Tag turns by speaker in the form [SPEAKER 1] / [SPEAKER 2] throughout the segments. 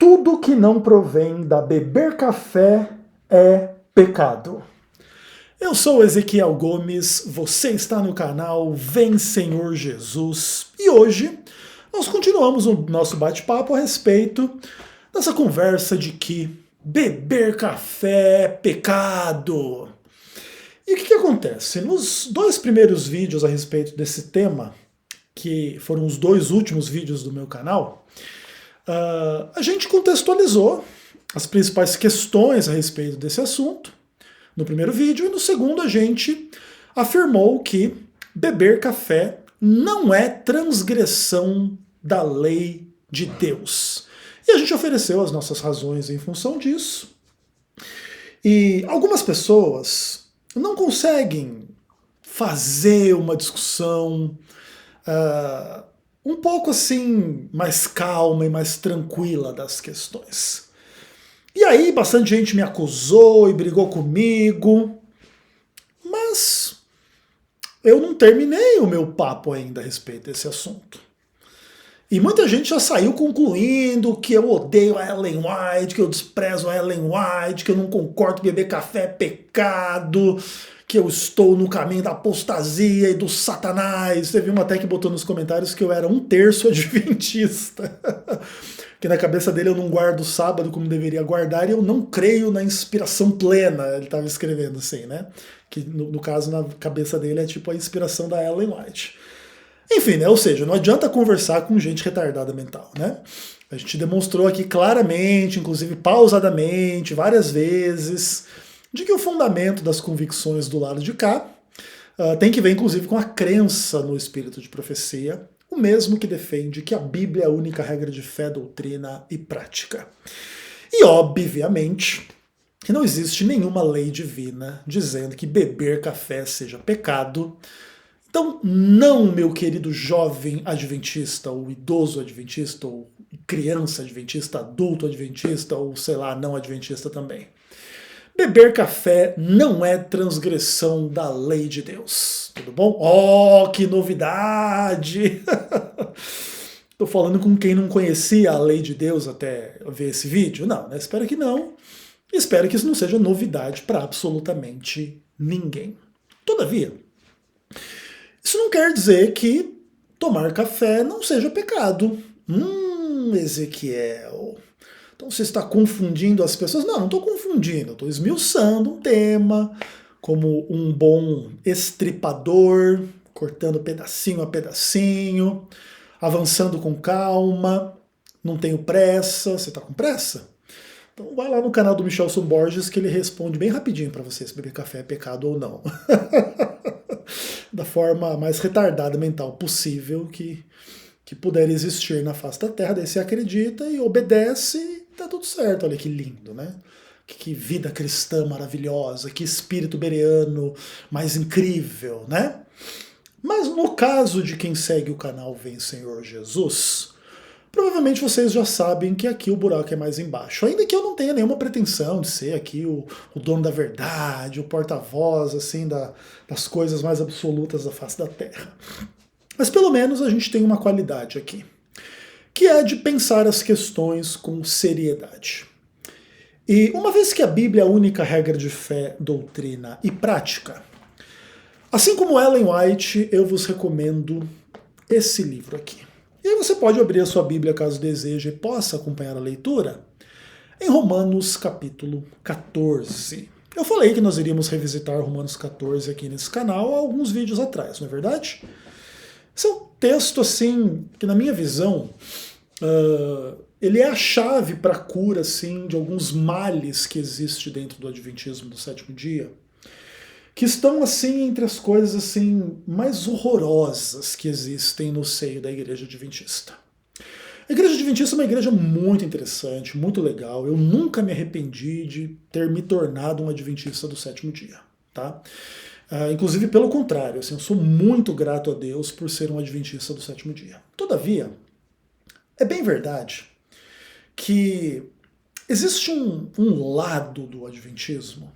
[SPEAKER 1] Tudo que não provém da beber café é pecado. Eu sou Ezequiel Gomes, você está no canal Vem Senhor Jesus e hoje nós continuamos o nosso bate-papo a respeito dessa conversa de que beber café é pecado. E o que acontece? Nos dois primeiros vídeos a respeito desse tema, que foram os dois últimos vídeos do meu canal, a gente contextualizou as principais questões a respeito desse assunto no primeiro vídeo, e no segundo a gente afirmou que beber café não é transgressão da lei de Deus. E a gente ofereceu as nossas razões em função disso. E algumas pessoas não conseguem fazer uma discussão um pouco assim mais calma e mais tranquila das questões. E aí bastante gente me acusou e brigou comigo, mas eu não terminei o meu papo ainda a respeito desse assunto. E muita gente já saiu concluindo que eu odeio a Ellen White, que eu desprezo a Ellen White, que eu não concordo que beber café é pecado, que eu estou no caminho da apostasia e do satanás. Teve uma até que botou nos comentários que eu era 1/3 adventista. Que na cabeça dele eu não guardo o sábado como deveria guardar e eu não creio na inspiração plena. Ele estava escrevendo assim, né? Que no caso, na cabeça dele é tipo a inspiração da Ellen White. Enfim, né? Ou seja, não adianta conversar com gente retardada mental, né? A gente demonstrou aqui claramente, inclusive pausadamente, várias vezes, de que o fundamento das convicções do lado de cá tem que ver, inclusive, com a crença no espírito de profecia, o mesmo que defende que a Bíblia é a única regra de fé, doutrina e prática. E, obviamente, que não existe nenhuma lei divina dizendo que beber café seja pecado. Então, não, meu querido jovem adventista, ou idoso adventista, ou criança adventista, adulto adventista, ou sei lá, não adventista também. Beber café não é transgressão da lei de Deus, tudo bom? Oh, que novidade! Tô falando com quem não conhecia a lei de Deus até ver esse vídeo? Não, né? Espero que não. Espero que isso não seja novidade para absolutamente ninguém. Todavia, isso não quer dizer que tomar café não seja pecado. Ezequiel, então você está confundindo as pessoas? Não, não estou confundindo, estou esmiuçando um tema como um bom estripador, cortando pedacinho a pedacinho, avançando com calma, não tenho pressa. Você está com pressa? Então vai lá no canal do Michelson Borges que ele responde bem rapidinho para você se beber café é pecado ou não. Da forma mais retardada mental possível que puder existir na face da Terra. Daí você acredita e obedece e tá tudo certo. Olha que lindo, né? Que vida cristã maravilhosa, que espírito bereano mais incrível, né? Mas no caso de quem segue o canal Vem Senhor Jesus, provavelmente vocês já sabem que aqui o buraco é mais embaixo. Ainda que eu não tenha nenhuma pretensão de ser aqui o dono da verdade, o porta-voz assim, das coisas mais absolutas da face da Terra. Mas pelo menos a gente tem uma qualidade aqui, que é de pensar as questões com seriedade. E uma vez que a Bíblia é a única regra de fé, doutrina e prática, assim como Ellen White, eu vos recomendo esse livro aqui. E aí você pode abrir a sua Bíblia caso deseje e possa acompanhar a leitura em Romanos capítulo 14. Eu falei que nós iríamos revisitar Romanos 14 aqui nesse canal há alguns vídeos atrás, não é verdade? Esse é um texto, assim, que na minha visão, ele é a chave para a cura, assim, de alguns males que existem dentro do Adventismo do sétimo dia, que estão, assim, entre as coisas, assim, mais horrorosas que existem no seio da Igreja Adventista. A Igreja Adventista é uma igreja muito interessante, muito legal. Eu nunca me arrependi de ter me tornado um Adventista do sétimo dia, tá? Inclusive, pelo contrário, assim, eu sou muito grato a Deus por ser um adventista do sétimo dia. Todavia, é bem verdade que existe um lado do adventismo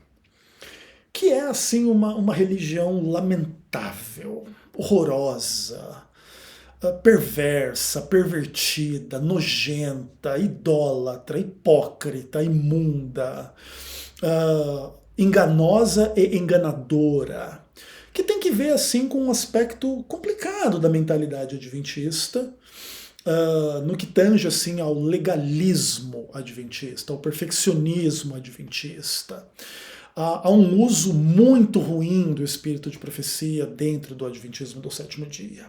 [SPEAKER 1] que é assim uma religião lamentável, horrorosa, perversa, pervertida, nojenta, idólatra, hipócrita, imunda, enganosa e enganadora, que tem que ver assim com um aspecto complicado da mentalidade adventista, no que tange assim ao legalismo adventista, ao perfeccionismo adventista, a um uso muito ruim do espírito de profecia dentro do adventismo do sétimo dia.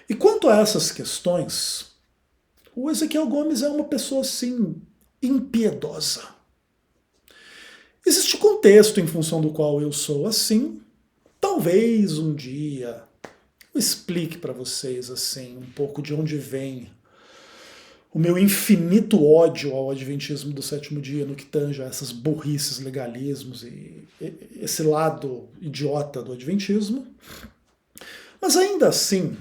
[SPEAKER 1] E quanto a essas questões, o Ezequiel Gomes é uma pessoa assim impiedosa. Existe contexto em função do qual eu sou assim. Talvez um dia eu explique para vocês assim um pouco de onde vem o meu infinito ódio ao adventismo do sétimo dia no que tange a essas burrices, legalismos e esse lado idiota do adventismo. Mas ainda assim,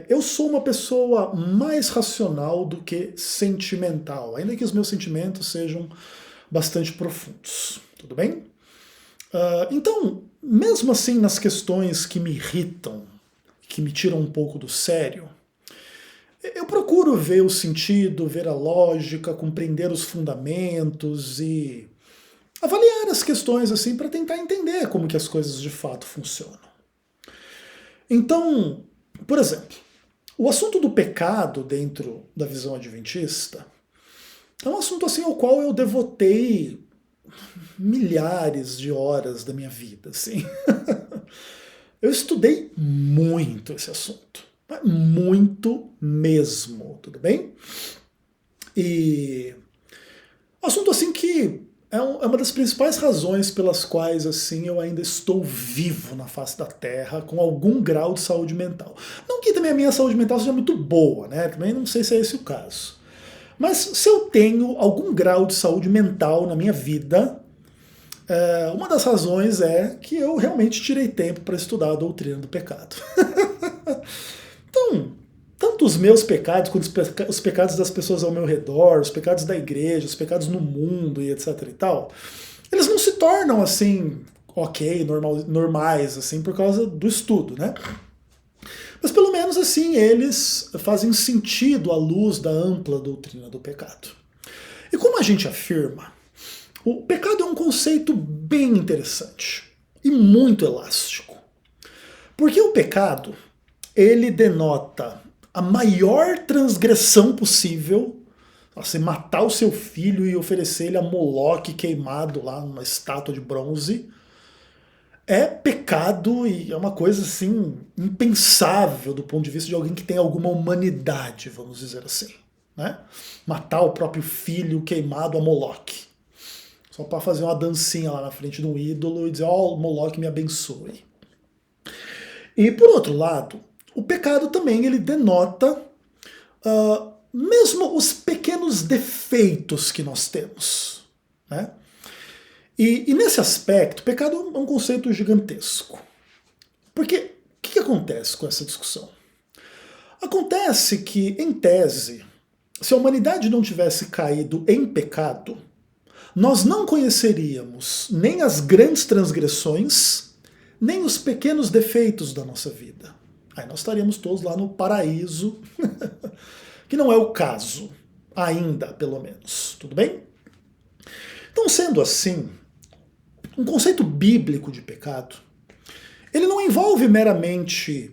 [SPEAKER 1] eu sou uma pessoa mais racional do que sentimental, ainda que os meus sentimentos sejam bastante profundos, tudo bem? Então, mesmo assim, nas questões que me irritam, que me tiram um pouco do sério, eu procuro ver o sentido, ver a lógica, compreender os fundamentos e avaliar as questões assim para tentar entender como que as coisas de fato funcionam. Então, por exemplo, o assunto do pecado dentro da visão adventista é um assunto assim ao qual eu devotei milhares de horas da minha vida, assim. Eu estudei muito esse assunto, muito mesmo, tudo bem? E assunto assim que é uma das principais razões pelas quais assim eu ainda estou vivo na face da Terra com algum grau de saúde mental. Não que também a minha saúde mental seja muito boa, né? Também não sei se é esse o caso. Mas se eu tenho algum grau de saúde mental na minha vida, uma das razões é que eu realmente tirei tempo para estudar a doutrina do pecado. Então, tanto os meus pecados quanto os pecados das pessoas ao meu redor, os pecados da igreja, os pecados no mundo e etc e tal, eles não se tornam assim, normais, assim, por causa do estudo, né? Mas pelo menos assim eles fazem sentido à luz da ampla doutrina do pecado. E como a gente afirma, o pecado é um conceito bem interessante e muito elástico. Porque o pecado, ele denota a maior transgressão possível, você matar o seu filho e oferecer ele a Moloque queimado lá numa estátua de bronze, é pecado e é uma coisa assim impensável do ponto de vista de alguém que tem alguma humanidade, vamos dizer assim, né? Matar o próprio filho queimado a Moloque, só para fazer uma dancinha lá na frente de um ídolo e dizer, ó, Moloque me abençoe. E por outro lado, o pecado também ele denota mesmo os pequenos defeitos que nós temos, né? E nesse aspecto, pecado é um conceito gigantesco. Porque o que acontece com essa discussão? Acontece que, em tese, se a humanidade não tivesse caído em pecado, nós não conheceríamos nem as grandes transgressões, nem os pequenos defeitos da nossa vida. Aí nós estaríamos todos lá no paraíso, que não é o caso, ainda, pelo menos. Tudo bem? Então, sendo assim, um conceito bíblico de pecado, ele não envolve meramente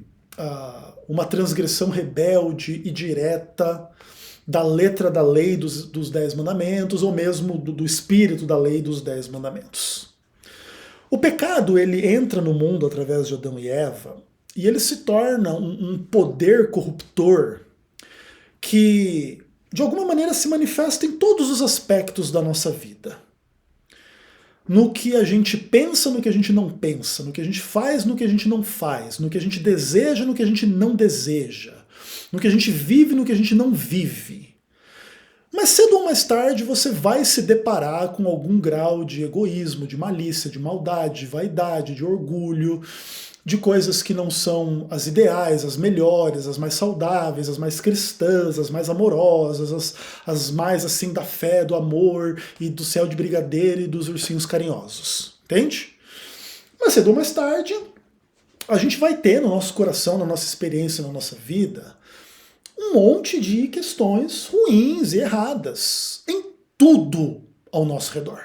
[SPEAKER 1] uma transgressão rebelde e direta da letra da lei dos 10 mandamentos, ou mesmo do espírito da lei dos 10 mandamentos. O pecado, ele entra no mundo através de Adão e Eva, e ele se torna um poder corruptor que, de alguma maneira, se manifesta em todos os aspectos da nossa vida. No que a gente pensa, no que a gente não pensa, no que a gente faz, no que a gente não faz, no que a gente deseja, no que a gente não deseja, no que a gente vive, no que a gente não vive. Mas cedo ou mais tarde você vai se deparar com algum grau de egoísmo, de malícia, de maldade, de vaidade, de orgulho, de coisas que não são as ideais, as melhores, as mais saudáveis, as mais cristãs, as mais amorosas, as mais assim da fé, do amor e do céu de brigadeiro e dos ursinhos carinhosos. Entende? Mas cedo ou mais tarde, a gente vai ter no nosso coração, na nossa experiência, na nossa vida, um monte de questões ruins e erradas em tudo ao nosso redor.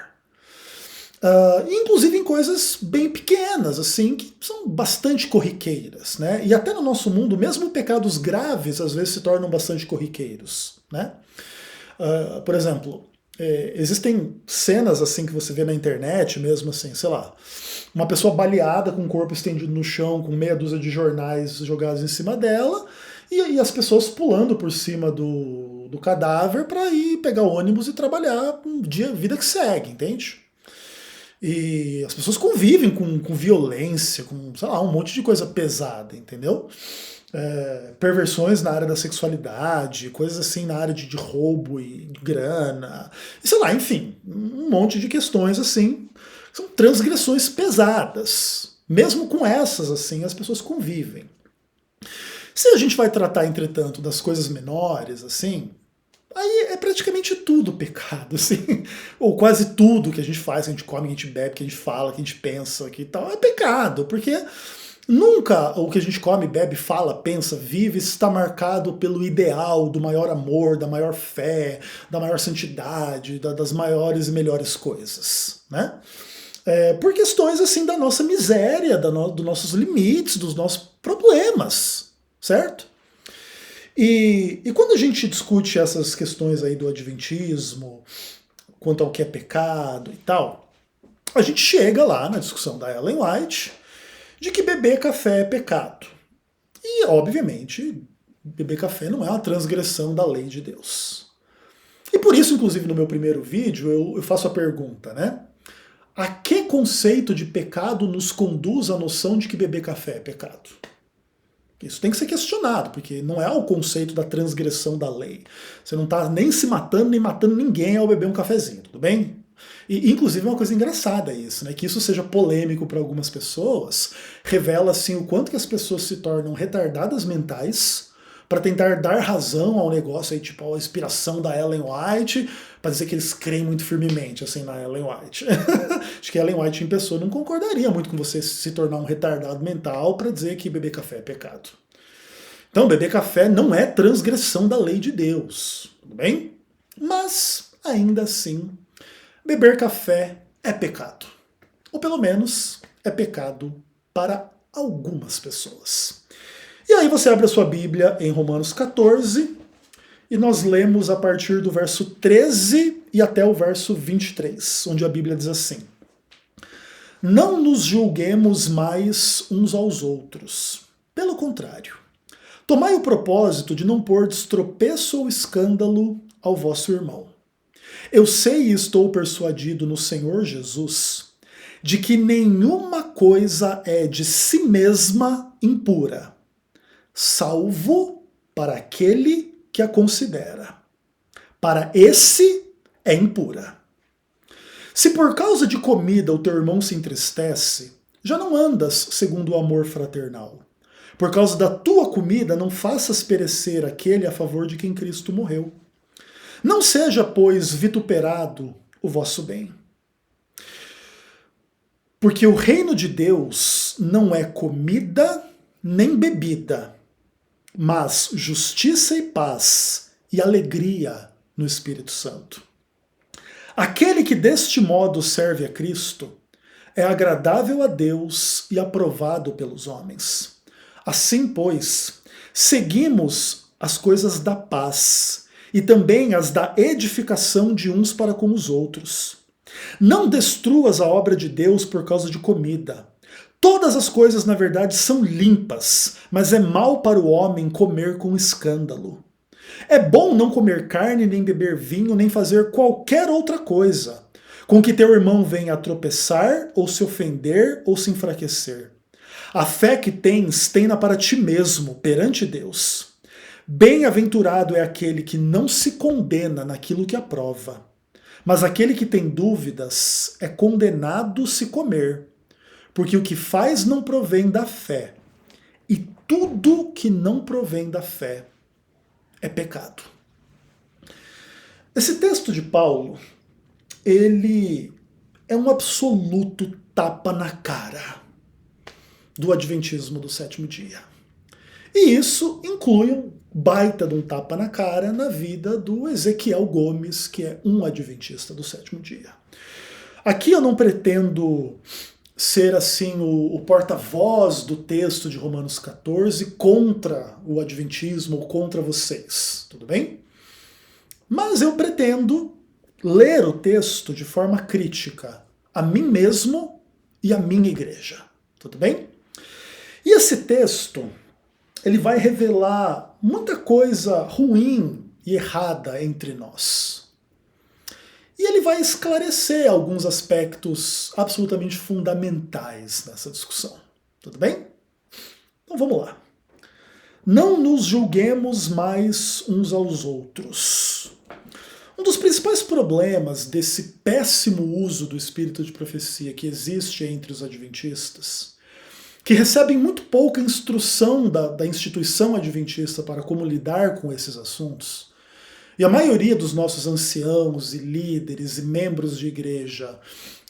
[SPEAKER 1] Inclusive em coisas bem pequenas, assim, que são bastante corriqueiras, né? E até no nosso mundo, mesmo pecados graves, às vezes se tornam bastante corriqueiros, né? Por exemplo, existem cenas assim que você vê na internet mesmo, assim, sei lá, uma pessoa baleada com o corpo estendido no chão, com meia dúzia de jornais jogados em cima dela, e as pessoas pulando por cima do cadáver para ir pegar o ônibus e trabalhar um dia, vida que segue, entende? E as pessoas convivem com violência, com, sei lá, um monte de coisa pesada, entendeu? Perversões na área da sexualidade, coisas assim na área de roubo e de grana, e sei lá, enfim, um monte de questões assim, são transgressões pesadas. Mesmo com essas, assim, as pessoas convivem. Se a gente vai tratar, entretanto, das coisas menores, assim, aí é praticamente tudo pecado, assim. Ou quase tudo que a gente faz, que a gente come, que a gente bebe, que a gente fala, que a gente pensa, que tal, é pecado, porque nunca o que a gente come, bebe, fala, pensa, vive está marcado pelo ideal do maior amor, da maior fé, da maior santidade, das maiores e melhores coisas, né? Por questões assim da nossa miséria, dos nossos limites, dos nossos problemas, certo? E quando a gente discute essas questões aí do adventismo, quanto ao que é pecado e tal, a gente chega lá na discussão da Ellen White de que beber café é pecado. E, obviamente, beber café não é uma transgressão da lei de Deus. E por isso, inclusive, no meu primeiro vídeo, eu faço a pergunta, né? A que conceito de pecado nos conduz à noção de que beber café é pecado? Isso tem que ser questionado, porque não é o conceito da transgressão da lei. Você não está nem se matando, nem matando ninguém ao beber um cafezinho, tudo bem? E, inclusive, é uma coisa engraçada isso, né? Que isso seja polêmico para algumas pessoas, revela, assim, o quanto que as pessoas se tornam retardadas mentais para tentar dar razão ao negócio aí, tipo, a inspiração da Ellen White, para dizer que eles creem muito firmemente, assim, na Ellen White. Acho que a Ellen White em pessoa não concordaria muito com você se tornar um retardado mental para dizer que beber café é pecado. Então, beber café não é transgressão da lei de Deus, tudo bem? Mas, ainda assim, beber café é pecado. Ou pelo menos é pecado para algumas pessoas. E aí você abre a sua Bíblia em Romanos 14 e nós lemos a partir do verso 13 e até o verso 23, onde a Bíblia diz assim: Não nos julguemos mais uns aos outros. Pelo contrário, tomai o propósito de não pôr tropeço ou escândalo ao vosso irmão. Eu sei e estou persuadido no Senhor Jesus de que nenhuma coisa é de si mesma impura, salvo para aquele que a considera. Para esse é impura. Se por causa de comida o teu irmão se entristece, já não andas segundo o amor fraternal. Por causa da tua comida não faças perecer aquele a favor de quem Cristo morreu. Não seja, pois, vituperado o vosso bem. Porque o reino de Deus não é comida nem bebida, mas justiça e paz e alegria no Espírito Santo. Aquele que deste modo serve a Cristo é agradável a Deus e aprovado pelos homens. Assim, pois, seguimos as coisas da paz e também as da edificação de uns para com os outros. Não destruas a obra de Deus por causa de comida. Todas as coisas, na verdade, são limpas, mas é mal para o homem comer com escândalo. É bom não comer carne, nem beber vinho, nem fazer qualquer outra coisa, com que teu irmão venha a tropeçar, ou se ofender, ou se enfraquecer. A fé que tens, tem-na para ti mesmo, perante Deus. Bem-aventurado é aquele que não se condena naquilo que aprova. Mas aquele que tem dúvidas é condenado se comer, porque o que faz não provém da fé, e tudo que não provém da fé é pecado. Esse texto de Paulo, ele é um absoluto tapa na cara. do Adventismo do sétimo dia. E isso inclui um baita de um tapa na cara na vida do Ezequiel Gomes, que é um adventista do sétimo dia. Aqui eu não pretendo ser assim o porta-voz do texto de Romanos 14 contra o adventismo ou contra vocês, tudo bem? Mas eu pretendo ler o texto de forma crítica a mim mesmo e a minha igreja, tudo bem? E esse texto, ele vai revelar muita coisa ruim e errada entre nós. E ele vai esclarecer alguns aspectos absolutamente fundamentais nessa discussão. Tudo bem? Então vamos lá. Não nos julguemos mais uns aos outros. Um dos principais problemas desse péssimo uso do espírito de profecia que existe entre os adventistas, que recebem muito pouca instrução da instituição adventista para como lidar com esses assuntos, e a maioria dos nossos anciãos e líderes e membros de igreja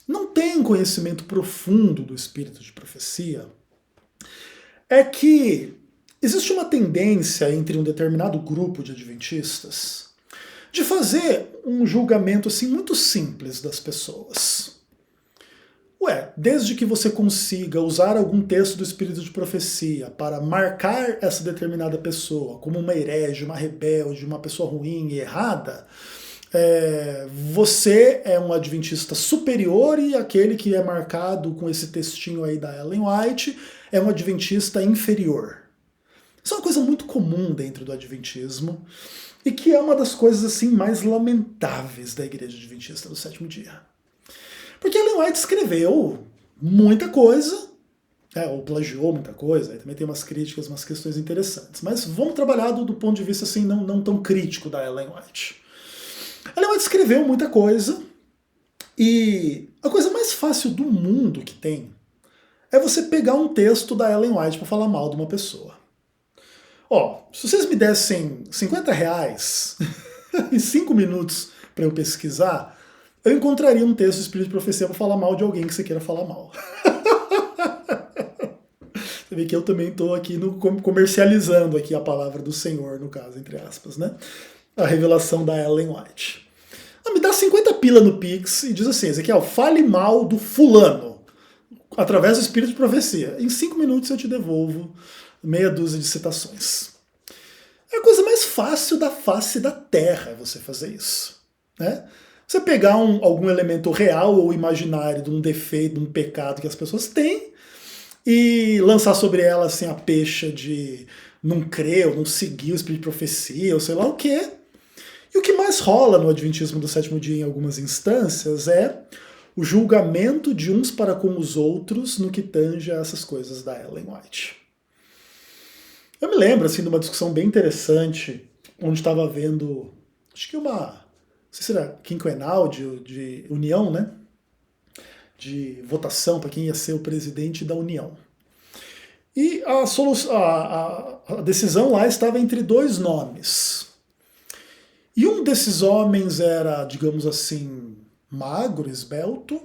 [SPEAKER 1] não tem conhecimento profundo do espírito de profecia, é que existe uma tendência entre um determinado grupo de adventistas de fazer um julgamento assim muito simples das pessoas. Desde que você consiga usar algum texto do espírito de profecia para marcar essa determinada pessoa como uma herege, uma rebelde, uma pessoa ruim e errada, você é um adventista superior e aquele que é marcado com esse textinho aí da Ellen White é um adventista inferior. Isso é uma coisa muito comum dentro do adventismo e que é uma das coisas assim mais lamentáveis da igreja adventista do sétimo dia. Porque Ellen White escreveu muita coisa, ou plagiou muita coisa, aí também tem umas críticas, umas questões interessantes. Mas vamos trabalhar do ponto de vista assim, não tão crítico da Ellen White. Ellen White escreveu muita coisa, e a coisa mais fácil do mundo que tem é você pegar um texto da Ellen White para falar mal de uma pessoa. Se vocês me dessem R$50 e 5 minutos para eu pesquisar, eu encontraria um texto do Espírito de Profecia para falar mal de alguém que você queira falar mal. Você vê que eu também estou aqui comercializando aqui a palavra do Senhor, no caso, entre aspas, né? A revelação da Ellen White. Me dá 50 pila no Pix e diz assim, Ezequiel, fale mal do fulano, através do Espírito de Profecia. Em 5 minutos eu te devolvo meia dúzia de citações. É a coisa mais fácil da face da terra você fazer isso, né? Você pegar algum elemento real ou imaginário de um defeito, de um pecado que as pessoas têm e lançar sobre ela assim, a pecha de não crer ou não seguir o espírito de profecia ou sei lá o quê. E o que mais rola no Adventismo do sétimo dia em algumas instâncias é o julgamento de uns para com os outros no que tange a essas coisas da Ellen White. Eu me lembro assim, de uma discussão bem interessante onde estava havendo, acho que não sei se era quinquenal de união, né? De votação para quem ia ser o presidente da União. E a decisão lá estava entre 2 nomes. E um desses homens era, digamos assim, magro, esbelto,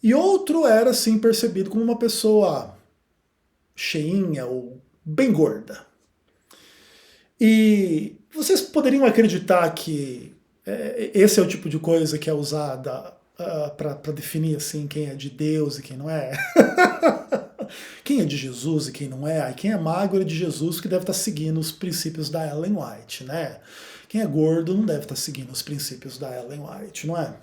[SPEAKER 1] e outro era, assim, percebido como uma pessoa cheinha ou bem gorda. E vocês poderiam acreditar que esse é o tipo de coisa que é usada para definir assim quem é de Deus e quem não é? Quem é de Jesus e quem não é? Quem é magro é de Jesus, que deve estar seguindo os princípios da Ellen White, né? Quem é gordo não deve estar seguindo os princípios da Ellen White, não é?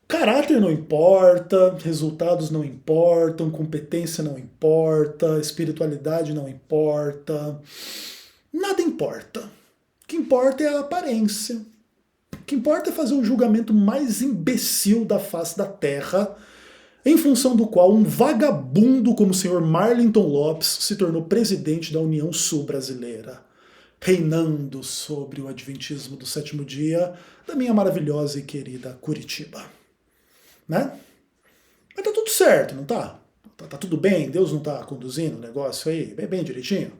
[SPEAKER 1] Caráter não importa, resultados não importam, competência não importa, espiritualidade não importa, nada importa. O que importa é a aparência. O que importa é fazer o julgamento mais imbecil da face da terra, em função do qual um vagabundo como o senhor Marlington Lopes se tornou presidente da União Sul Brasileira, reinando sobre o adventismo do sétimo dia da minha maravilhosa e querida Curitiba. Né? Mas tá tudo certo, não tá? Tá tudo bem? Deus não tá conduzindo o negócio aí bem direitinho?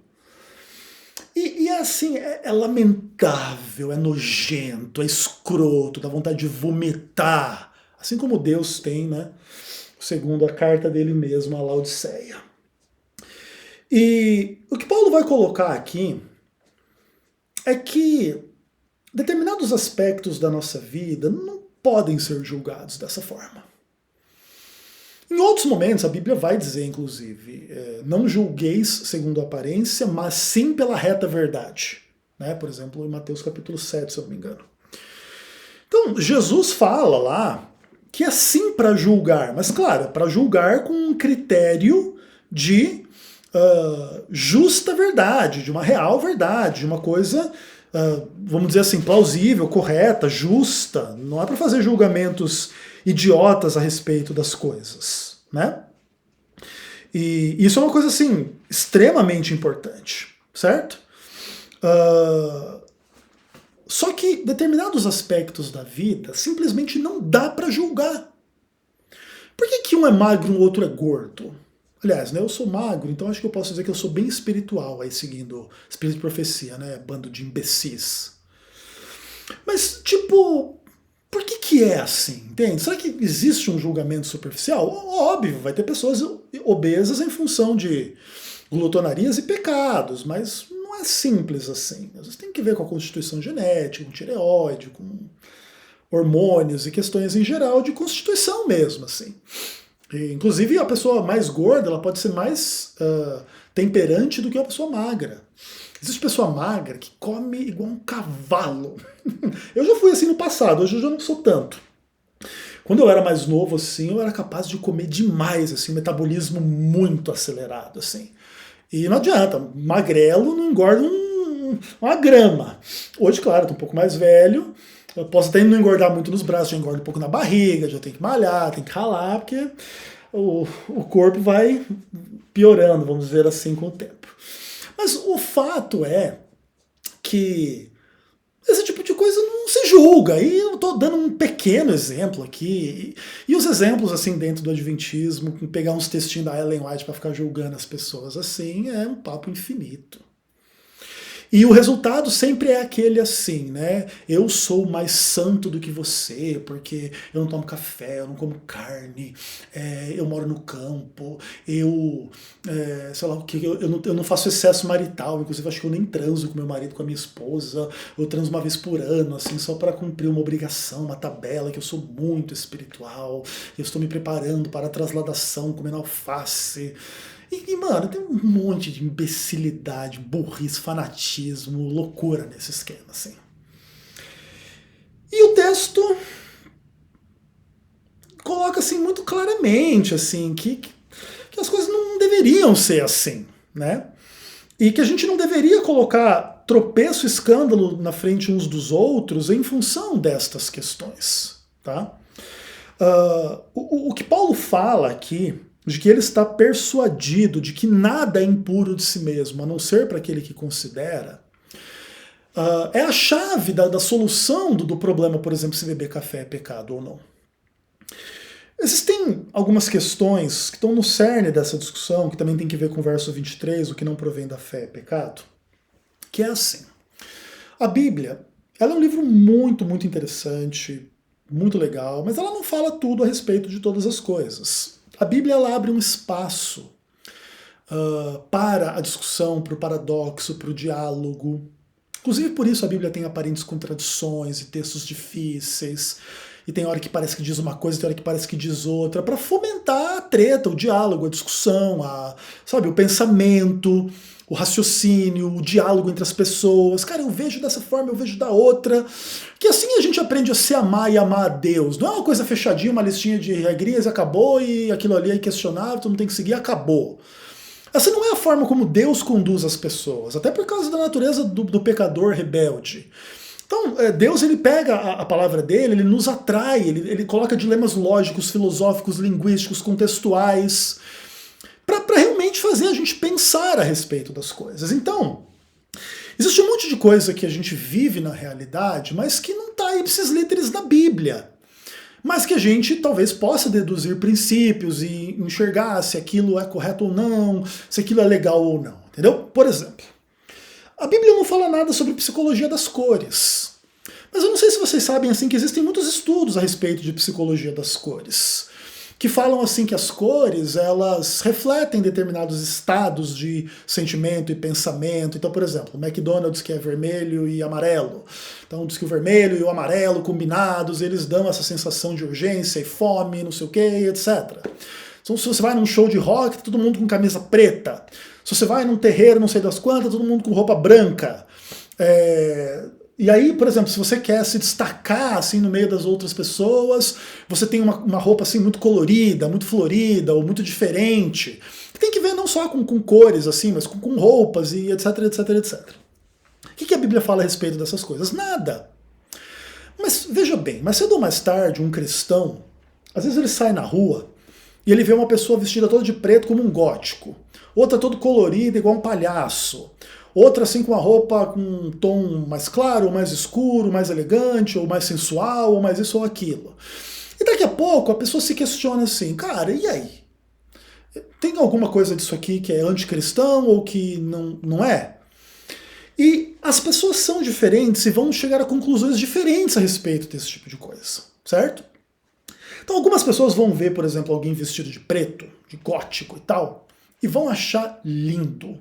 [SPEAKER 1] E é assim, é lamentável, é nojento, é escroto, dá vontade de vomitar. Assim como Deus tem, né? segundo a carta dele mesmo, a Laodiceia. E o que Paulo vai colocar aqui é que determinados aspectos da nossa vida não podem ser julgados dessa forma. Em outros momentos, a Bíblia vai dizer, inclusive, não julgueis segundo a aparência, mas sim pela reta verdade. Né? Por exemplo, em Mateus capítulo 7, se eu não me engano. Então, Jesus fala lá que é sim para julgar, mas claro, para julgar com um critério de justa verdade, de uma real verdade, de uma coisa, vamos dizer assim, plausível, correta, justa. Não é para fazer julgamentos idiotas a respeito das coisas, né? E isso é uma coisa, assim, extremamente importante, certo? Só que determinados aspectos da vida simplesmente não dá para julgar. Por que um é magro e o outro é gordo? Aliás, né, eu sou magro, então acho que eu posso dizer que eu sou bem espiritual, aí seguindo espírito de profecia, né? Bando de imbecis. Mas, tipo, por que é assim? Entende? Será que existe um julgamento superficial? Óbvio, vai ter pessoas obesas em função de glutonarias e pecados, mas não é simples assim. Às vezes tem que ver com a constituição genética, com tireoide, com hormônios e questões em geral de constituição mesmo, assim. E, inclusive, a pessoa mais gorda ela pode ser mais temperante do que a pessoa magra. Existe pessoa magra que come igual um cavalo. Eu já fui assim no passado, hoje eu já não sou tanto. Quando eu era mais novo, assim, eu era capaz de comer demais, assim, metabolismo muito acelerado, assim. E não adianta, magrelo não engorda uma grama. Hoje, claro, eu tô um pouco mais velho, eu posso até não engordar muito nos braços, já engordo um pouco na barriga, já tenho que malhar, tem que ralar, porque o corpo vai piorando, vamos dizer assim, com o tempo. Mas o fato é que esse tipo de coisa não se julga. E eu estou dando um pequeno exemplo aqui. E os exemplos, assim, dentro do Adventismo, pegar uns textinhos da Ellen White para ficar julgando as pessoas assim, é um papo infinito. E o resultado sempre é aquele assim, né? Eu sou mais santo do que você, porque eu não tomo café, eu não como carne, eu moro no campo, sei lá o que, eu não faço excesso marital, inclusive acho que eu nem transo com meu marido, com a minha esposa, eu transo uma vez por ano, assim, só para cumprir uma obrigação, uma tabela, que eu sou muito espiritual, eu estou me preparando para a trasladação, comendo alface. E, mano, tem um monte de imbecilidade, burrice, fanatismo, loucura nesse esquema, assim. E o texto coloca, assim, muito claramente, assim, que as coisas não deveriam ser assim, né? E que a gente não deveria colocar tropeço e escândalo na frente uns dos outros em função destas questões, tá? O que Paulo fala aqui, de que ele está persuadido de que nada é impuro de si mesmo, a não ser para aquele que considera, é a chave da solução do problema, por exemplo, se beber café é pecado ou não. Existem algumas questões que estão no cerne dessa discussão, que também tem que ver com o verso 23, o que não provém da fé é pecado, que é assim. A Bíblia, ela é um livro muito, muito interessante, muito legal, mas ela não fala tudo a respeito de todas as coisas. A Bíblia ela abre um espaço para a discussão, para o paradoxo, para o diálogo. Inclusive por isso a Bíblia tem aparentes contradições e textos difíceis, e tem hora que parece que diz uma coisa, tem hora que parece que diz outra, para fomentar a treta, o diálogo, a discussão, sabe, o pensamento, o raciocínio, o diálogo entre as pessoas. Cara, eu vejo dessa forma, eu vejo da outra. Que assim a gente aprende a se amar e amar a Deus. Não é uma coisa fechadinha, uma listinha de regrinhas e acabou, e aquilo ali é inquestionável, todo mundo tem que seguir, acabou. Essa não é a forma como Deus conduz as pessoas, até por causa da natureza do pecador rebelde. Então, Deus ele pega a palavra dele, ele nos atrai, ele coloca dilemas lógicos, filosóficos, linguísticos, contextuais, para realmente fazer a gente pensar a respeito das coisas. Então, existe um monte de coisa que a gente vive na realidade, mas que não está ipsis literis na Bíblia. Mas que a gente talvez possa deduzir princípios e enxergar se aquilo é correto ou não, se aquilo é legal ou não, entendeu? Por exemplo, a Bíblia não fala nada sobre psicologia das cores. Mas eu não sei se vocês sabem assim que existem muitos estudos a respeito de psicologia das cores. que falam assim que as cores, elas refletem determinados estados de sentimento e pensamento. Então, por exemplo, o McDonald's, que é vermelho e amarelo. Então diz que o vermelho e o amarelo combinados, eles dão essa sensação de urgência e fome, não sei o que, etc. Então, se você vai num show de rock, tá todo mundo com camisa preta. Se você vai num terreiro, não sei das quantas, todo mundo com roupa branca. E aí, por exemplo, se você quer se destacar assim no meio das outras pessoas, você tem uma roupa assim muito colorida, muito florida ou muito diferente. Tem que ver não só com cores assim, mas com roupas e etc, etc, etc. O que a Bíblia fala a respeito dessas coisas? Nada. Mas veja bem, mais cedo ou mais tarde, um cristão, às vezes ele sai na rua e ele vê uma pessoa vestida toda de preto como um gótico, outra todo colorida igual um palhaço, outra assim com uma roupa com um tom mais claro, ou mais escuro, mais elegante, ou mais sensual, ou mais isso ou aquilo. E daqui a pouco a pessoa se questiona assim, cara, e aí? Tem alguma coisa disso aqui que é anticristão ou que não é? E as pessoas são diferentes e vão chegar a conclusões diferentes a respeito desse tipo de coisa, certo? Então algumas pessoas vão ver, por exemplo, alguém vestido de preto, de gótico e tal, e vão achar lindo,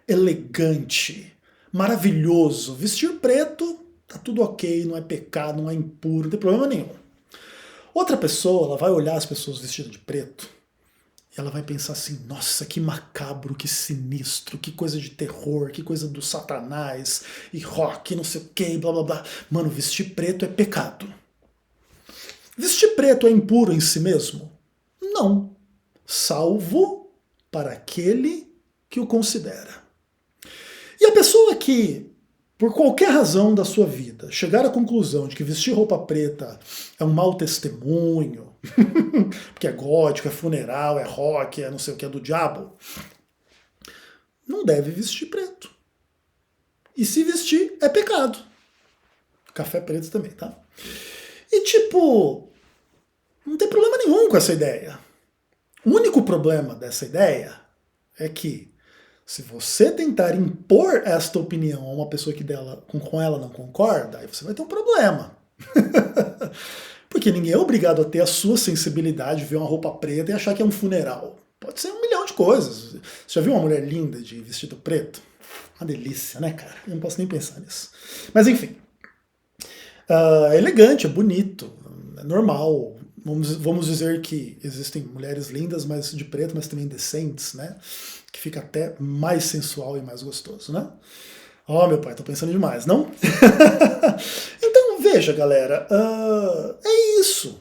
[SPEAKER 1] elegante, maravilhoso. Vestir preto, tá tudo ok, não é pecado, não é impuro, não tem problema nenhum. Outra pessoa, ela vai olhar as pessoas vestidas de preto e ela vai pensar assim, nossa, que macabro, que sinistro, que coisa de terror, que coisa do satanás, e rock, não sei o que, blá blá blá. Mano, vestir preto é pecado. Vestir preto é impuro em si mesmo? Não. Salvo para aquele que o considera. E a pessoa que, por qualquer razão da sua vida, chegar à conclusão de que vestir roupa preta é um mau testemunho, porque é gótico, é funeral, é rock, é não sei o que, é do diabo, não deve vestir preto. E se vestir, é pecado. Café preto também, tá? E tipo, não tem problema nenhum com essa ideia. O único problema dessa ideia é que se você tentar impor esta opinião a uma pessoa que com ela não concorda, aí você vai ter um problema. Porque ninguém é obrigado a ter a sua sensibilidade, ver uma roupa preta e achar que é um funeral. Pode ser um milhão de coisas. Você já viu uma mulher linda de vestido preto? Uma delícia, né, cara? Eu não posso nem pensar nisso. Mas enfim. É elegante, é bonito, é normal. Vamos dizer que existem mulheres lindas, mas de preto, mas também decentes, né? Que fica até mais sensual e mais gostoso, né? Ó, meu pai, tô pensando demais, não? Então, veja, galera, é isso.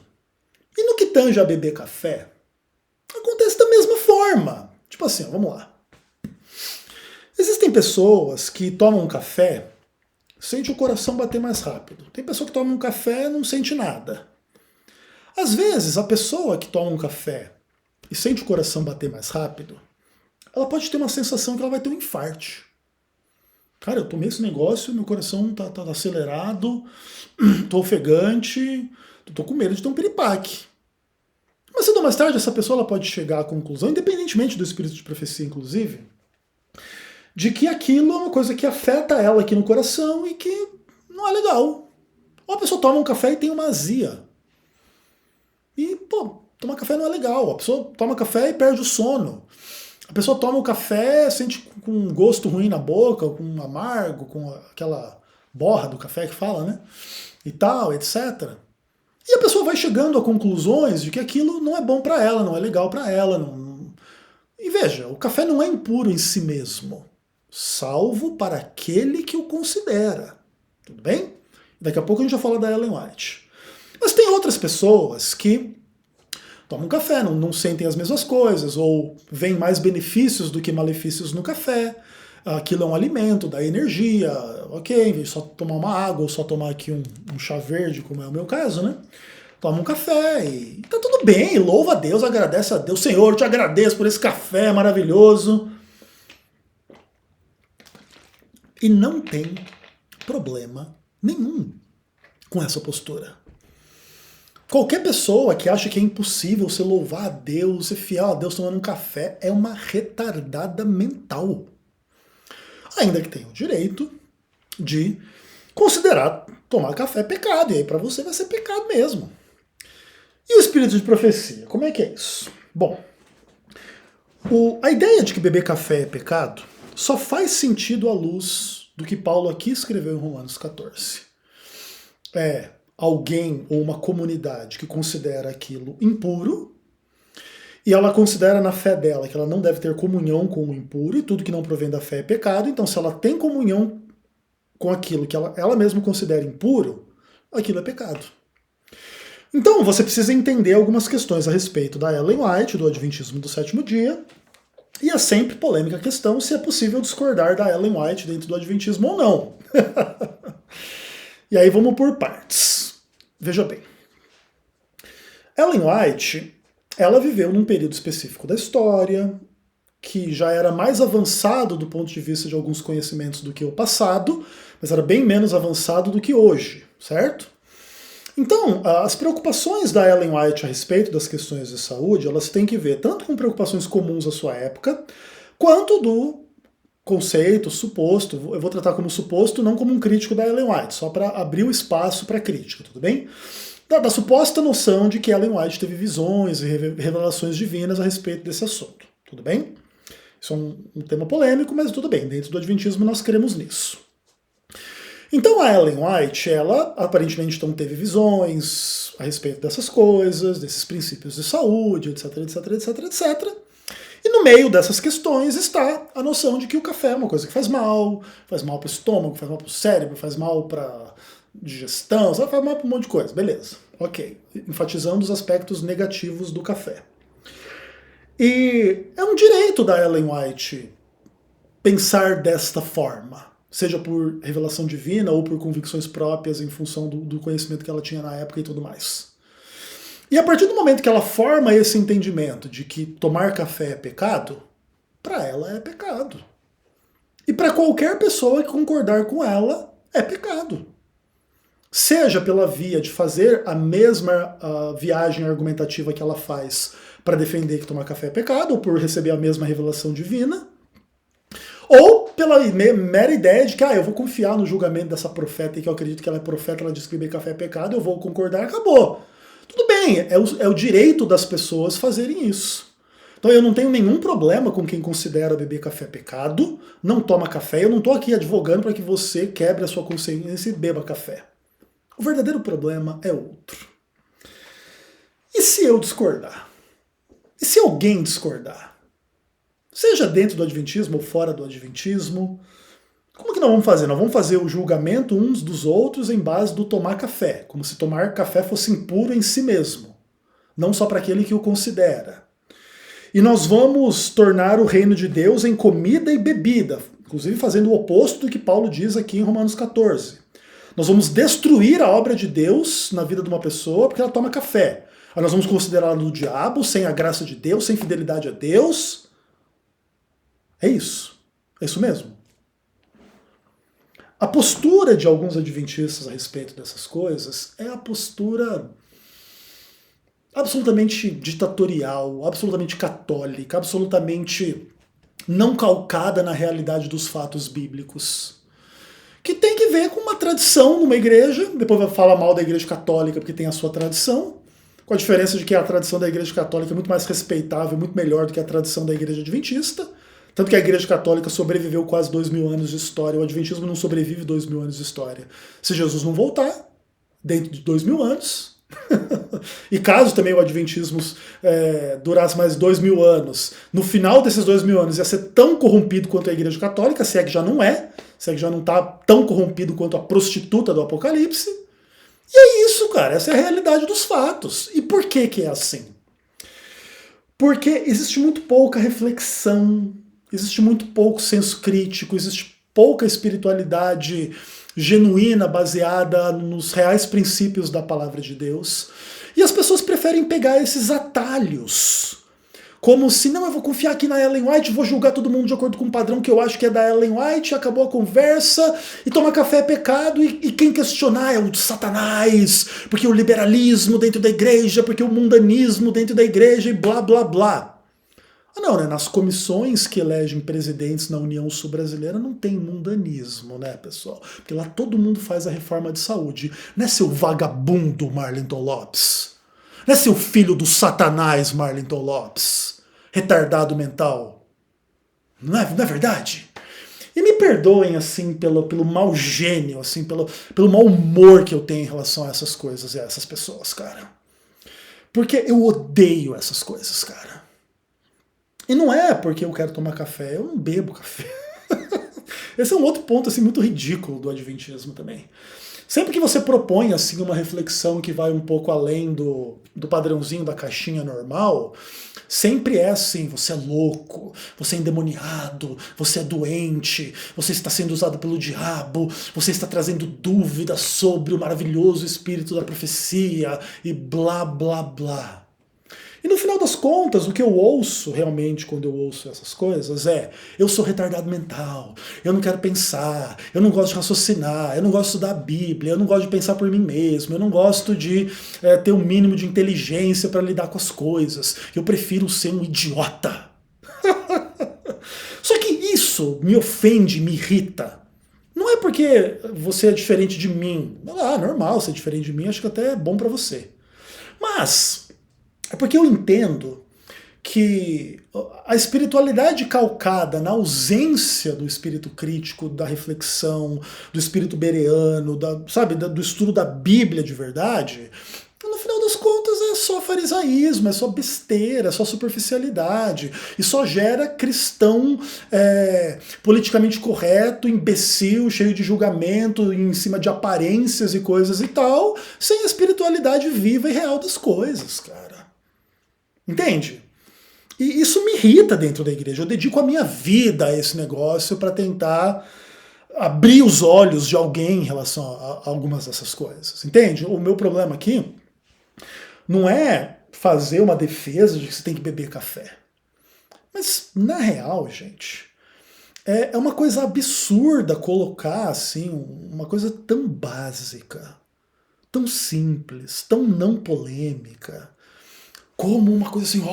[SPEAKER 1] E no que tange a beber café, acontece da mesma forma. Tipo assim, ó, vamos lá. Existem pessoas que tomam café, sente o coração bater mais rápido. Tem pessoa que toma um café e não sente nada. Às vezes, a pessoa que toma um café e sente o coração bater mais rápido, ela pode ter uma sensação que ela vai ter um infarte. Cara, eu tomei esse negócio, meu coração tá acelerado, tô ofegante, tô com medo de ter um piripaque. Mas cedo ou mais tarde, essa pessoa ela pode chegar à conclusão, independentemente do espírito de profecia, inclusive, de que aquilo é uma coisa que afeta ela aqui no coração e que não é legal. Ou a pessoa toma um café e tem uma azia. E, pô, tomar café não é legal. A pessoa toma café e perde o sono. A pessoa toma o café, sente com um gosto ruim na boca, com um amargo, com aquela borra do café que fala, né? E tal, etc. E a pessoa vai chegando a conclusões de que aquilo não é bom para ela, não é legal para ela. E veja, o café não é impuro em si mesmo, salvo para aquele que o considera. Tudo bem? Daqui a pouco a gente vai falar da Ellen White. Mas tem outras pessoas que tomam café, não sentem as mesmas coisas, ou veem mais benefícios do que malefícios no café. Aquilo é um alimento, dá energia, ok, em vez de só tomar uma água ou só tomar aqui um chá verde, como é o meu caso, né? Toma um café e tá tudo bem, louva a Deus, agradece a Deus. Senhor, eu te agradeço por esse café maravilhoso. E não tem problema nenhum com essa postura. Qualquer pessoa que acha que é impossível você louvar a Deus, ser fiel a Deus tomando um café, é uma retardada mental. Ainda que tenha o direito de considerar tomar café pecado, e aí para você vai ser pecado mesmo. E o espírito de profecia, como é que é isso? Bom, a ideia de que beber café é pecado só faz sentido à luz do que Paulo aqui escreveu em Romanos 14. É alguém ou uma comunidade que considera aquilo impuro, e ela considera na fé dela que ela não deve ter comunhão com o impuro, e tudo que não provém da fé é pecado. Então, se ela tem comunhão com aquilo que ela mesma considera impuro, aquilo é pecado. Então, você precisa entender algumas questões a respeito da Ellen White, do Adventismo do Sétimo Dia, e é sempre polêmica a questão se é possível discordar da Ellen White dentro do Adventismo ou não. E aí vamos por partes. Veja bem. Ellen White, ela viveu num período específico da história, que já era mais avançado do ponto de vista de alguns conhecimentos do que o passado, mas era bem menos avançado do que hoje, certo? Então, as preocupações da Ellen White a respeito das questões de saúde, elas têm que ver tanto com preocupações comuns à sua época, quanto do conceito, suposto, eu vou tratar como suposto, não como um crítico da Ellen White, só para abrir o espaço para crítica, tudo bem? Da suposta noção de que Ellen White teve visões e revelações divinas a respeito desse assunto, tudo bem? Isso é um tema polêmico, mas tudo bem, dentro do Adventismo nós cremos nisso. Então a Ellen White, ela aparentemente então teve visões a respeito dessas coisas, desses princípios de saúde, etc, etc, etc, etc. E no meio dessas questões está a noção de que o café é uma coisa que faz mal para o estômago, faz mal para o cérebro, faz mal para digestão, faz mal para um monte de coisa, beleza, ok. Enfatizando os aspectos negativos do café. E é um direito da Ellen White pensar desta forma, seja por revelação divina ou por convicções próprias em função do conhecimento que ela tinha na época e tudo mais. E a partir do momento que ela forma esse entendimento de que tomar café é pecado, para ela é pecado. E para qualquer pessoa que concordar com ela, é pecado. Seja pela via de fazer a mesma viagem argumentativa que ela faz para defender que tomar café é pecado, ou por receber a mesma revelação divina, ou pela mera ideia de que eu vou confiar no julgamento dessa profeta e que eu acredito que ela é profeta, ela diz que beber café é pecado, eu vou concordar, acabou. Tudo bem, é o direito das pessoas fazerem isso. Então eu não tenho nenhum problema com quem considera beber café pecado, não toma café, eu não estou aqui advogando para que você quebre a sua consciência e beba café. O verdadeiro problema é outro. E se eu discordar? E se alguém discordar? Seja dentro do Adventismo ou fora do Adventismo, como que nós vamos fazer? Nós vamos fazer o julgamento uns dos outros em base do tomar café, como se tomar café fosse impuro em si mesmo, não só para aquele que o considera. E nós vamos tornar o reino de Deus em comida e bebida, inclusive fazendo o oposto do que Paulo diz aqui em Romanos 14. Nós vamos destruir a obra de Deus na vida de uma pessoa porque ela toma café. Aí nós vamos considerá-la do diabo, sem a graça de Deus, sem fidelidade a Deus. É isso. É isso mesmo. A postura de alguns adventistas a respeito dessas coisas é a postura absolutamente ditatorial, absolutamente católica, absolutamente não calcada na realidade dos fatos bíblicos. Que tem que ver com uma tradição numa igreja, depois vai falar mal da igreja católica porque tem a sua tradição, com a diferença de que a tradição da igreja católica é muito mais respeitável, muito melhor do que a tradição da igreja adventista. Tanto que a Igreja Católica sobreviveu quase 2000 anos de história, o Adventismo não sobrevive 2000 anos de história. Se Jesus não voltar, dentro de 2000 anos, e caso também o Adventismo durasse mais 2000 anos, no final desses 2000 anos ia ser tão corrompido quanto a Igreja Católica, se é que já não é, se é que já não está tão corrompido quanto a prostituta do Apocalipse. E é isso, cara, essa é a realidade dos fatos. E por que que é assim? Porque existe muito pouca reflexão, existe muito pouco senso crítico, existe pouca espiritualidade genuína, baseada nos reais princípios da palavra de Deus. E as pessoas preferem pegar esses atalhos. Como se, não, eu vou confiar aqui na Ellen White, vou julgar todo mundo de acordo com o padrão que eu acho que é da Ellen White, acabou a conversa, e tomar café é pecado, e quem questionar é o de Satanás, porque o liberalismo dentro da igreja, porque o mundanismo dentro da igreja, e blá, blá, blá. Não, né? Nas comissões que elegem presidentes na União Sul-Brasileira não tem mundanismo, né, pessoal? Porque lá todo mundo faz a reforma de saúde, né, seu vagabundo Marlington Lopes? Não é seu filho do satanás, Marlington Lopes, retardado mental. Não é verdade? E me perdoem, assim, pelo mau gênio, assim, pelo mau humor que eu tenho em relação a essas coisas e a essas pessoas, cara. Porque eu odeio essas coisas, cara. E não é porque eu quero tomar café, eu não bebo café. Esse é um outro ponto, assim, muito ridículo do adventismo também. Sempre que você propõe, assim, uma reflexão que vai um pouco além do padrãozinho da caixinha normal, sempre é assim: você é louco, você é endemoniado, você é doente, você está sendo usado pelo diabo, você está trazendo dúvidas sobre o maravilhoso espírito da profecia e blá blá blá. E no final das contas, o que eu ouço realmente quando eu ouço essas coisas é: eu sou retardado mental, eu não quero pensar, eu não gosto de raciocinar, eu não gosto de estudar a Bíblia, eu não gosto de pensar por mim mesmo, eu não gosto de ter um mínimo de inteligência para lidar com as coisas, eu prefiro ser um idiota. Só que isso me ofende, me irrita. Não é porque você é diferente de mim. Ah, normal ser diferente de mim, acho que até é bom para você. Mas é porque eu entendo que a espiritualidade calcada na ausência do espírito crítico, da reflexão, do espírito bereano, do estudo da Bíblia de verdade, no final das contas é só farisaísmo, é só besteira, é só superficialidade, e só gera cristão politicamente correto, imbecil, cheio de julgamento, em cima de aparências e coisas e tal, sem a espiritualidade viva e real das coisas, cara. Entende? E isso me irrita dentro da igreja. Eu dedico a minha vida a esse negócio para tentar abrir os olhos de alguém em relação a algumas dessas coisas. Entende? O meu problema aqui não é fazer uma defesa de que você tem que beber café. Mas, na real, gente, é uma coisa absurda colocar assim uma coisa tão básica, tão simples, tão não polêmica, como uma coisa assim,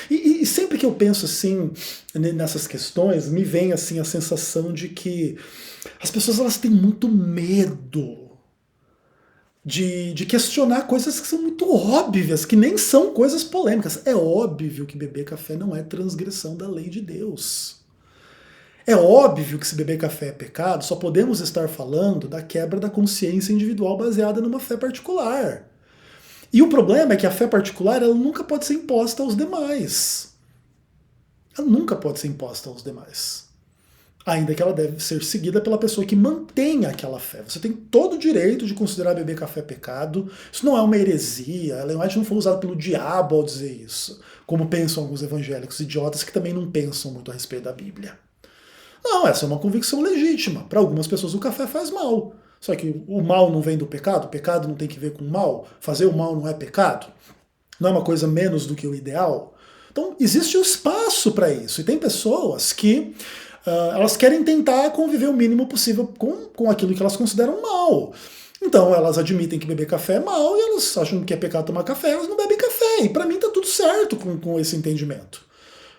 [SPEAKER 1] e sempre que eu penso assim nessas questões, me vem assim a sensação de que as pessoas elas têm muito medo de questionar coisas que são muito óbvias, que nem são coisas polêmicas. É óbvio que beber café não é transgressão da lei de Deus. É óbvio que se beber café é pecado, só podemos estar falando da quebra da consciência individual baseada numa fé particular. E o problema é que a fé particular ela nunca pode ser imposta aos demais. Ela nunca pode ser imposta aos demais. Ainda que ela deve ser seguida pela pessoa que mantém aquela fé. Você tem todo o direito de considerar beber café pecado. Isso não é uma heresia. A Ellen White não foi usada pelo diabo ao dizer isso, como pensam alguns evangélicos idiotas que também não pensam muito a respeito da Bíblia. Não, essa é uma convicção legítima. Para algumas pessoas o café faz mal. Só que o mal não vem do pecado? O pecado não tem que ver com o mal? Fazer o mal não é pecado? Não é uma coisa menos do que o ideal? Então, existe um espaço para isso. E tem pessoas que elas querem tentar conviver o mínimo possível com aquilo que elas consideram mal. Então, elas admitem que beber café é mal e elas acham que é pecado tomar café, elas não bebem café. E para mim tá tudo certo com esse entendimento.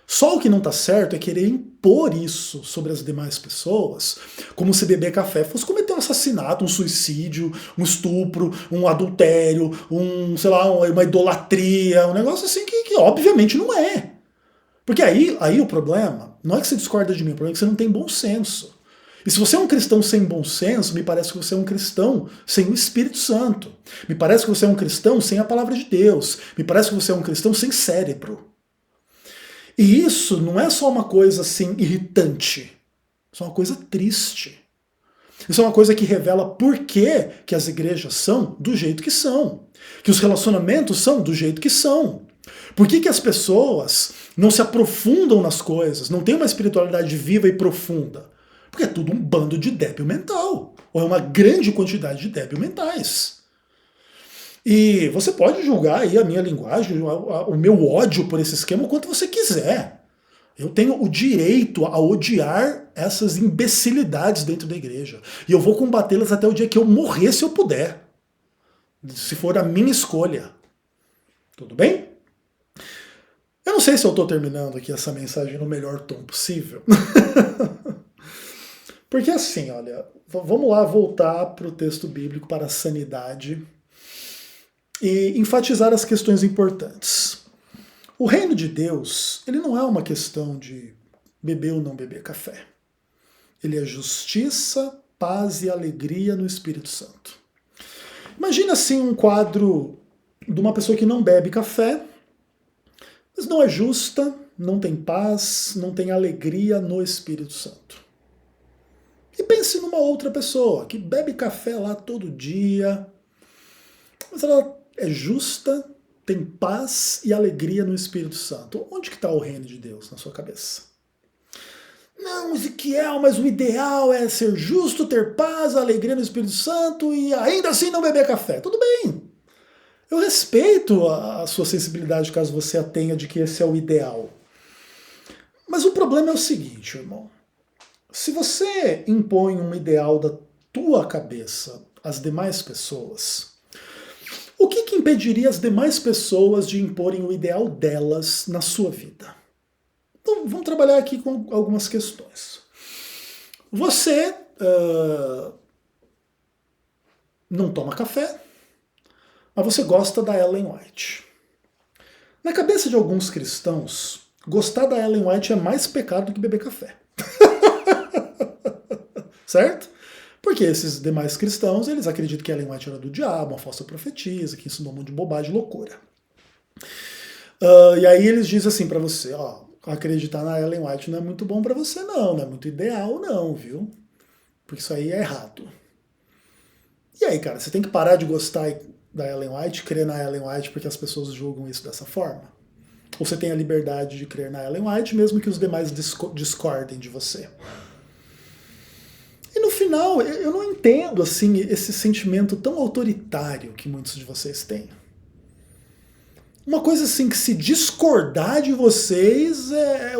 [SPEAKER 1] Só o que não está certo é querer impor isso sobre as demais pessoas, como se beber café fosse cometer um assassinato, um suicídio, um estupro, um adultério, sei lá, uma idolatria, um negócio assim que obviamente não é. Porque aí o problema não é que você discorda de mim, o problema é que você não tem bom senso. E se você é um cristão sem bom senso, me parece que você é um cristão sem o Espírito Santo. Me parece que você é um cristão sem a palavra de Deus. Me parece que você é um cristão sem cérebro. E isso não é só uma coisa assim irritante, isso é uma coisa triste. Isso é uma coisa que revela por que as igrejas são do jeito que são, que os relacionamentos são do jeito que são. Por que as pessoas não se aprofundam nas coisas, não têm uma espiritualidade viva e profunda? Porque é tudo um bando de débil mental, ou é uma grande quantidade de débil mentais. E você pode julgar aí a minha linguagem, o meu ódio por esse esquema o quanto você quiser. Eu tenho o direito a odiar essas imbecilidades dentro da igreja. E eu vou combatê-las até o dia que eu morrer, se eu puder. Se for a minha escolha. Tudo bem? Eu não sei se eu estou terminando aqui essa mensagem no melhor tom possível. Porque assim, olha, vamos lá voltar para o texto bíblico, para a sanidade. e enfatizar as questões importantes. O reino de Deus, ele não é uma questão de beber ou não beber café. Ele é justiça, paz e alegria no Espírito Santo. Imagina assim um quadro de uma pessoa que não bebe café, mas não é justa, não tem paz, não tem alegria no Espírito Santo. E pense numa outra pessoa que bebe café lá todo dia, mas ela é justa, tem paz e alegria no Espírito Santo. Onde que está o reino de Deus na sua cabeça? Não, Ezequiel, mas o ideal é ser justo, ter paz, alegria no Espírito Santo e ainda assim não beber café. Tudo bem. Eu respeito a sua sensibilidade caso você a tenha de que esse é o ideal. Mas o problema é o seguinte, irmão. Se você impõe um ideal da tua cabeça às demais pessoas, o que impediria as demais pessoas de imporem o ideal delas na sua vida? Então, vamos trabalhar aqui com algumas questões. Você não toma café, mas você gosta da Ellen White. Na cabeça de alguns cristãos, gostar da Ellen White é mais pecado do que beber café. Certo? Porque esses demais cristãos, eles acreditam que Ellen White era do diabo, uma falsa profetisa, que ensinou um monte de bobagem, loucura. E aí eles dizem assim pra você, ó, acreditar na Ellen White não é muito bom pra você não é muito ideal não, viu? Porque isso aí é errado. E aí, cara, você tem que parar de gostar da Ellen White, crer na Ellen White porque as pessoas julgam isso dessa forma? Ou você tem a liberdade de crer na Ellen White mesmo que os demais discordem de você? E no final, eu não entendo assim esse sentimento tão autoritário que muitos de vocês têm. Uma coisa assim que se discordar de vocês,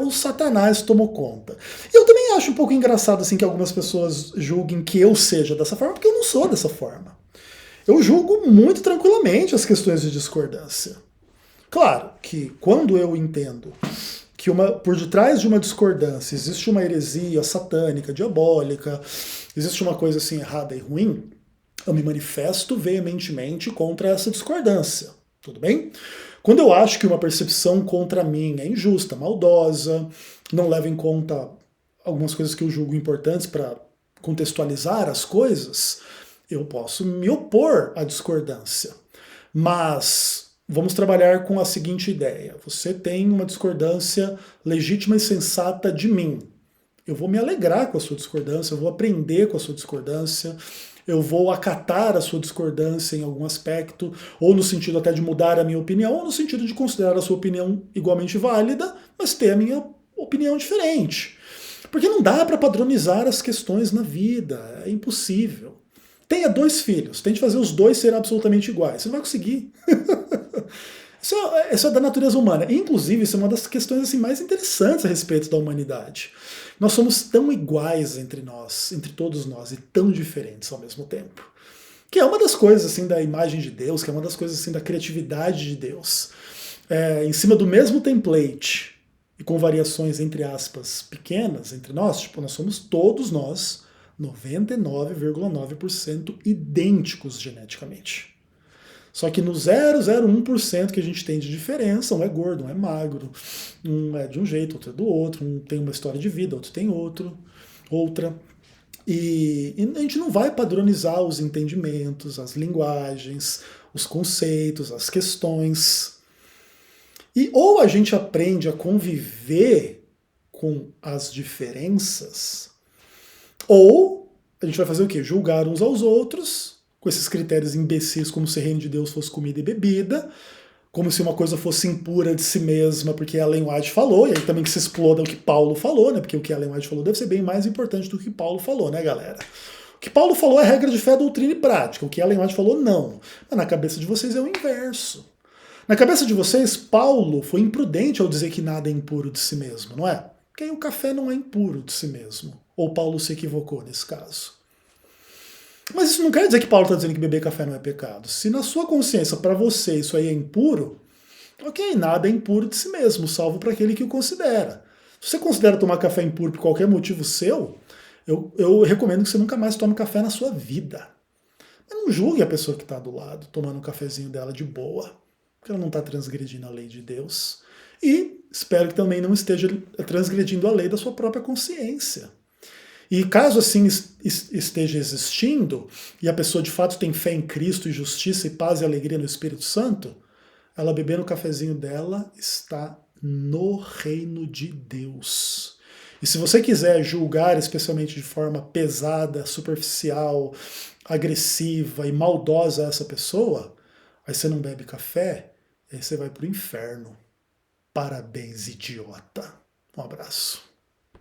[SPEAKER 1] o Satanás tomou conta. Eu também acho um pouco engraçado assim que algumas pessoas julguem que eu seja dessa forma, porque eu não sou dessa forma. Eu julgo muito tranquilamente as questões de discordância. Claro que quando eu entendo que por detrás de uma discordância existe uma heresia satânica, diabólica, existe uma coisa assim errada e ruim, eu me manifesto veementemente contra essa discordância. Tudo bem? Quando eu acho que uma percepção contra mim é injusta, maldosa, não leva em conta algumas coisas que eu julgo importantes para contextualizar as coisas, eu posso me opor à discordância. Mas vamos trabalhar com a seguinte ideia. Você tem uma discordância legítima e sensata de mim. Eu vou me alegrar com a sua discordância, eu vou aprender com a sua discordância, eu vou acatar a sua discordância em algum aspecto, ou no sentido até de mudar a minha opinião, ou no sentido de considerar a sua opinião igualmente válida, mas ter a minha opinião diferente. Porque não dá para padronizar as questões na vida, é impossível. Tenha 2 filhos, tente fazer os 2 serem absolutamente iguais. Você não vai conseguir. Isso é da natureza humana. Inclusive, isso é uma das questões assim, mais interessantes a respeito da humanidade. Nós somos tão iguais entre nós, entre todos nós, e tão diferentes ao mesmo tempo. Que é uma das coisas assim da imagem de Deus, que é uma das coisas assim da criatividade de Deus. Em cima do mesmo template, e com variações, entre aspas, pequenas entre nós, tipo, nós somos todos nós 99,9% idênticos geneticamente. Só que no 0,01% que a gente tem de diferença, um é gordo, um é magro, um é de um jeito, outro é do outro, um tem uma história de vida, outro tem outra. E a gente não vai padronizar os entendimentos, as linguagens, os conceitos, as questões. E ou a gente aprende a conviver com as diferenças, ou a gente vai fazer o quê? Julgar uns aos outros, com esses critérios imbecis como se o reino de Deus fosse comida e bebida, como se uma coisa fosse impura de si mesma, porque Ellen White falou, e aí também que se exploda o que Paulo falou, né? Porque o que Ellen White falou deve ser bem mais importante do que Paulo falou, né, galera? O que Paulo falou é regra de fé, doutrina e prática, o que Ellen White falou, não. Mas na cabeça de vocês é o inverso. Na cabeça de vocês, Paulo foi imprudente ao dizer que nada é impuro de si mesmo, não é? Porque aí o café não é impuro de si mesmo. Ou Paulo se equivocou nesse caso. Mas isso não quer dizer que Paulo está dizendo que beber café não é pecado. Se na sua consciência, para você, isso aí é impuro, ok, nada é impuro de si mesmo, salvo para aquele que o considera. Se você considera tomar café impuro por qualquer motivo seu, eu recomendo que você nunca mais tome café na sua vida. Mas não julgue a pessoa que está do lado, tomando um cafezinho dela de boa, porque ela não está transgredindo a lei de Deus. E espero que também não esteja transgredindo a lei da sua própria consciência. E caso assim esteja existindo, e a pessoa de fato tem fé em Cristo e justiça e paz e alegria no Espírito Santo, ela bebendo o cafezinho dela está no reino de Deus. E se você quiser julgar, especialmente de forma pesada, superficial, agressiva e maldosa essa pessoa, aí você não bebe café, aí você vai para o inferno. Parabéns, idiota. Um abraço.